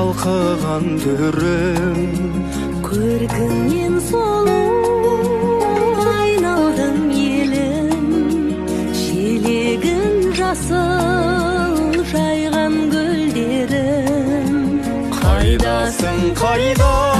балқыған түрің. Көркіңнен сұлу айналдым елім, желегін жасыл жайған гүлдерім. Қайдасың, қайда